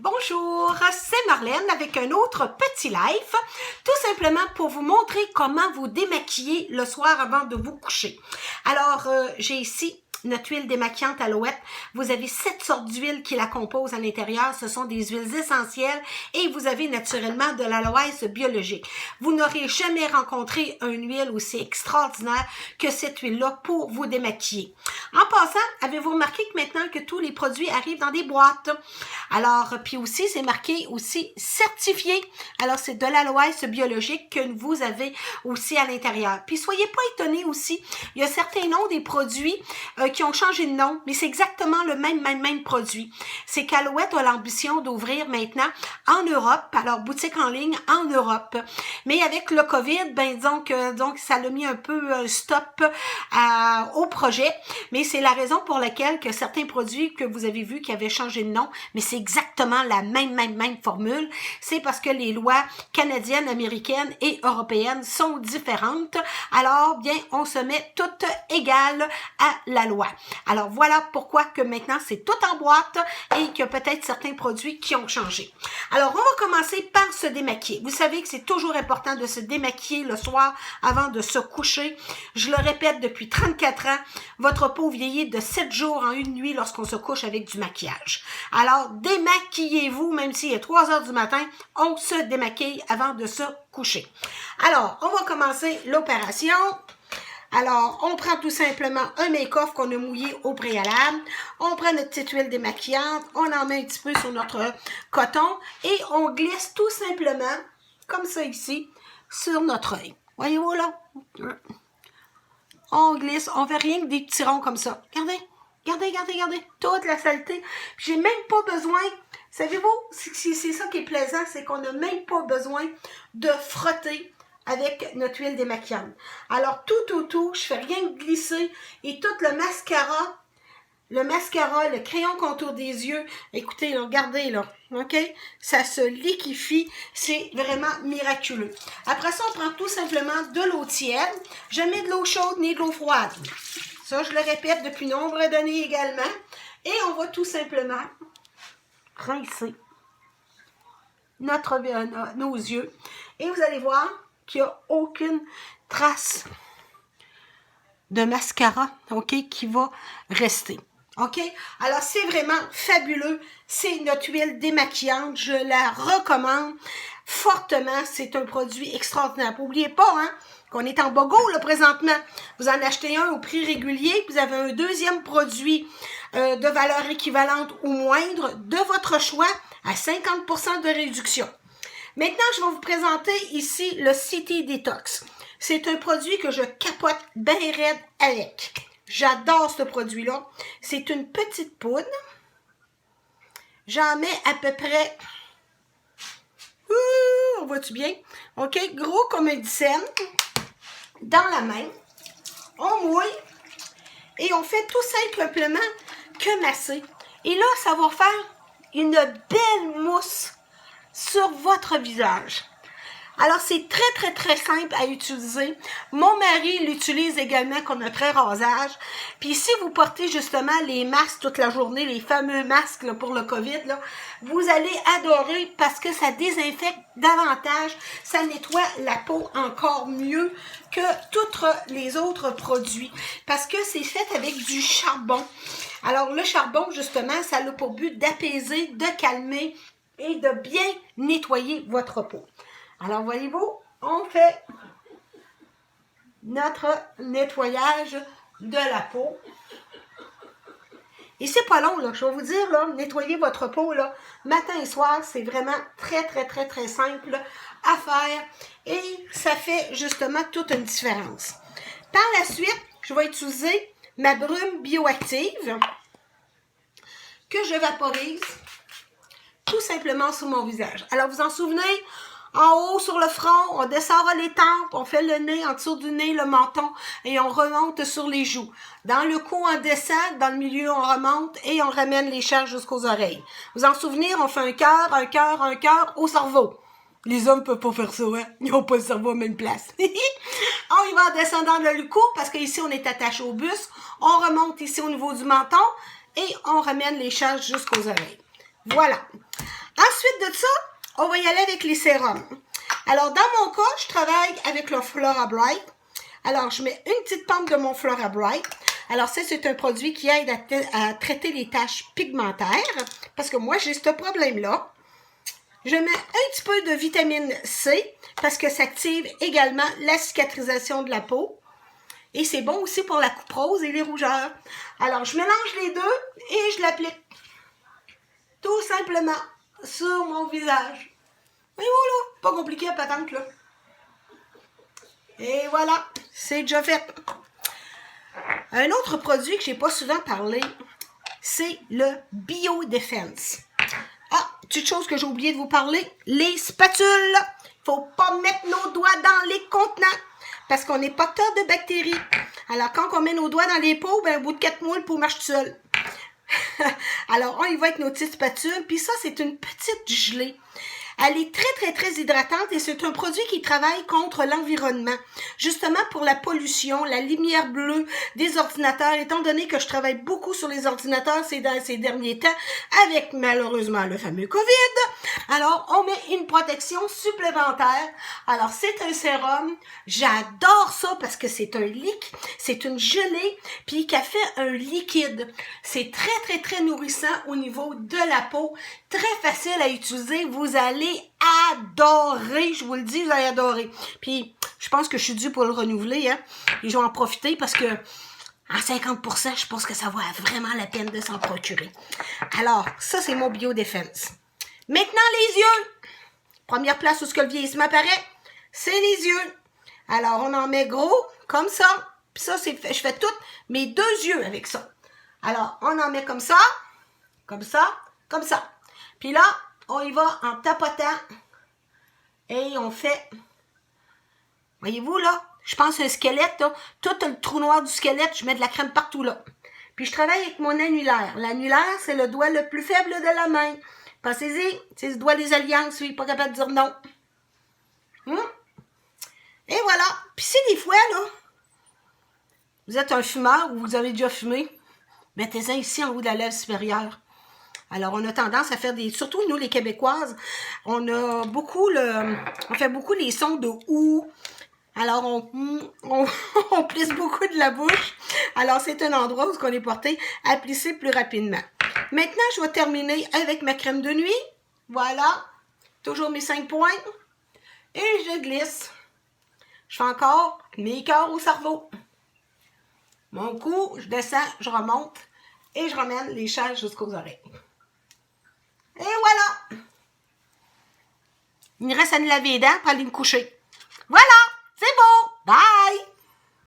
Bonjour, c'est Marlène avec un autre petit live, tout simplement pour vous montrer comment vous démaquiller le soir avant de vous coucher. Alors, j'ai ici notre huile démaquillante Alouette. Vous avez 7 sortes d'huiles qui la composent à l'intérieur. Ce sont des huiles essentielles et vous avez naturellement de l'aloès biologique. Vous n'aurez jamais rencontré une huile aussi extraordinaire que cette huile-là pour vous démaquiller. En passant, avez-vous remarqué que maintenant que tous les produits arrivent dans des boîtes? Alors, puis aussi, c'est marqué aussi certifié. Alors, c'est de l'aloès biologique que vous avez aussi à l'intérieur. Puis, soyez pas étonnés aussi, il y a certains noms des produits qui ont changé de nom, mais c'est exactement le même produit. C'est qu'Alouette a l'ambition d'ouvrir maintenant en Europe, alors boutique en ligne en Europe. Mais avec le COVID, ben donc ça l'a mis un peu un stop au projet. Mais c'est la raison pour laquelle que certains produits que vous avez vus qui avaient changé de nom, mais c'est exactement la même formule. C'est parce que les lois canadiennes, américaines et européennes sont différentes. Alors, bien, on se met toutes égales à la loi. Alors, voilà pourquoi que maintenant, c'est tout en boîte et qu'il y a peut-être certains produits qui ont changé. Alors, on va commencer par se démaquiller. Vous savez que c'est toujours important de se démaquiller le soir avant de se coucher. Je le répète depuis 34 ans, votre peau vieillit de 7 jours en une nuit lorsqu'on se couche avec du maquillage. Alors, démaquillez-vous, même s'il est 3 heures du matin, on se démaquille avant de se coucher. Alors, on va commencer l'opération. Alors, on prend tout simplement un make-off qu'on a mouillé au préalable. On prend notre petite huile démaquillante, on en met un petit peu sur notre coton et on glisse tout simplement, comme ça ici, sur notre œil. Voyez-vous là? On glisse, on fait rien que des petits ronds comme ça. Regardez, toute la saleté. J'ai même pas besoin, savez-vous, c'est ça qui est plaisant, c'est qu'on n'a même pas besoin de frotter avec notre huile démaquillante. Alors, tout, je fais rien que glisser et tout le mascara, le crayon contour des yeux, écoutez, là, regardez, là, OK? Ça se liquéfie, c'est vraiment miraculeux. Après ça, on prend tout simplement de l'eau tiède. Jamais de l'eau chaude ni de l'eau froide. Ça, je le répète depuis nombre d'années également. Et on va tout simplement rincer nos yeux. Et vous allez voir qu'il n'y a aucune trace de mascara, OK, qui va rester. OK? Alors, c'est vraiment fabuleux. C'est notre huile démaquillante. Je la recommande fortement. C'est un produit extraordinaire. N'oubliez pas, hein, qu'on est en bogo, là, présentement. Vous en achetez un au prix régulier. Vous avez un deuxième produit de valeur équivalente ou moindre de votre choix à 50% de réduction. Maintenant, je vais vous présenter ici le City Detox. C'est un produit que je capote bien raide avec. J'adore ce produit-là. C'est une petite poudre. J'en mets à peu près... on voit-tu bien? OK, gros comme une dizaine. Dans la main. On mouille. Et on fait tout simplement que masser. Et là, ça va faire une belle mousse sur votre visage. Alors, c'est très simple à utiliser. Mon mari l'utilise également comme un pré-rasage. Puis, si vous portez justement les masques toute la journée, les fameux masques là, pour le COVID, là, vous allez adorer parce que ça désinfecte davantage. Ça nettoie la peau encore mieux que tous les autres produits. Parce que c'est fait avec du charbon. Alors, le charbon, justement, ça a pour but d'apaiser, de calmer et de bien nettoyer votre peau. Alors, voyez-vous, on fait notre nettoyage de la peau. Et c'est pas long, là. Je vais vous dire, là, nettoyer votre peau, là, matin et soir, c'est vraiment très simple à faire. Et ça fait justement toute une différence. Par la suite, je vais utiliser ma brume bioactive que je vaporise tout simplement sur mon visage. Alors, vous en souvenez, en haut sur le front, on descend les tempes, on fait le nez, en dessous du nez, le menton, et on remonte sur les joues. Dans le cou, on descend, dans le milieu, on remonte, et on ramène les chairs jusqu'aux oreilles. Vous en souvenez, on fait un cœur au cerveau. Les hommes peuvent pas faire ça, hein? Ils n'ont pas le cerveau à la même place. On y va en descendant le cou, parce qu'ici, on est attaché au buste. On remonte ici au niveau du menton, et on ramène les chairs jusqu'aux oreilles. Voilà. Ensuite de ça, on va y aller avec les sérums. Alors, dans mon cas, je travaille avec le Flora Bright. Alors, je mets une petite pente de mon Flora Bright. Alors, ça, c'est un produit qui aide à traiter les taches pigmentaires, parce que moi, j'ai ce problème-là. Je mets un petit peu de vitamine C, parce que ça active également la cicatrisation de la peau. Et c'est bon aussi pour la coupe rose et les rougeurs. Alors, je mélange les deux et je l'applique tout simplement sur mon visage. Et voilà, pas compliqué à patente, là. Et voilà, c'est déjà fait. Un autre produit que j'ai pas souvent parlé, c'est le Biodefense. Ah, petite chose que j'ai oublié de vous parler, les spatules. Faut pas mettre nos doigts dans les contenants parce qu'on est porteur de bactéries. Alors, quand on met nos doigts dans les pots, ben, au bout de 4 mois, le pot marche tout seul. Alors, on y va avec nos petites spatules. Puis ça, c'est une petite gelée. Elle est très, très, très hydratante et c'est un produit qui travaille contre l'environnement. Justement pour la pollution, la lumière bleue des ordinateurs, étant donné que je travaille beaucoup sur les ordinateurs ces derniers temps, avec malheureusement le fameux COVID. Alors, on met une protection supplémentaire. Alors, c'est un sérum. J'adore ça parce que c'est un liquide, c'est une gelée, puis qui a fait un liquide. C'est très, très, très nourrissant au niveau de la peau. Très facile à utiliser. Vous allez adorer, je vous le dis, vous allez adorer. Puis, je pense que je suis due pour le renouveler, hein. Et je vais en profiter parce que, en 50%, je pense que ça vaut vraiment la peine de s'en procurer. Alors, ça, c'est mon Biodefense. Maintenant, les yeux. Première place où ce que le vieillissement apparaît, c'est les yeux. Alors, on en met gros, comme ça. Puis ça, je fais toutes mes 2 yeux avec ça. Alors, on en met comme ça, comme ça, comme ça. Puis là, on y va en tapotant et on fait, voyez-vous là, je pense un squelette, là, tout le trou noir du squelette, je mets de la crème partout là. Puis je travaille avec mon annulaire. L'annulaire, c'est le doigt le plus faible de la main. Pensez-y, c'est le doigt des alliances, oui, pas capable de dire non. Et voilà. Puis si des fois, là, vous êtes un fumeur ou vous avez déjà fumé, mettez-en ici en haut de la lèvre supérieure. Alors, on a tendance à faire surtout nous, les Québécoises, on fait beaucoup les sons de « ou ». Alors, on plisse beaucoup de la bouche. Alors, c'est un endroit où on est porté à plisser plus rapidement. Maintenant, je vais terminer avec ma crème de nuit. Voilà. Toujours mes 5 points. Et je glisse. Je fais encore mes cœurs au cerveau. Mon cou, je descends, je remonte et je ramène les chaises jusqu'aux oreilles. Et voilà! Il me reste à me laver les dents pour aller me coucher. Voilà!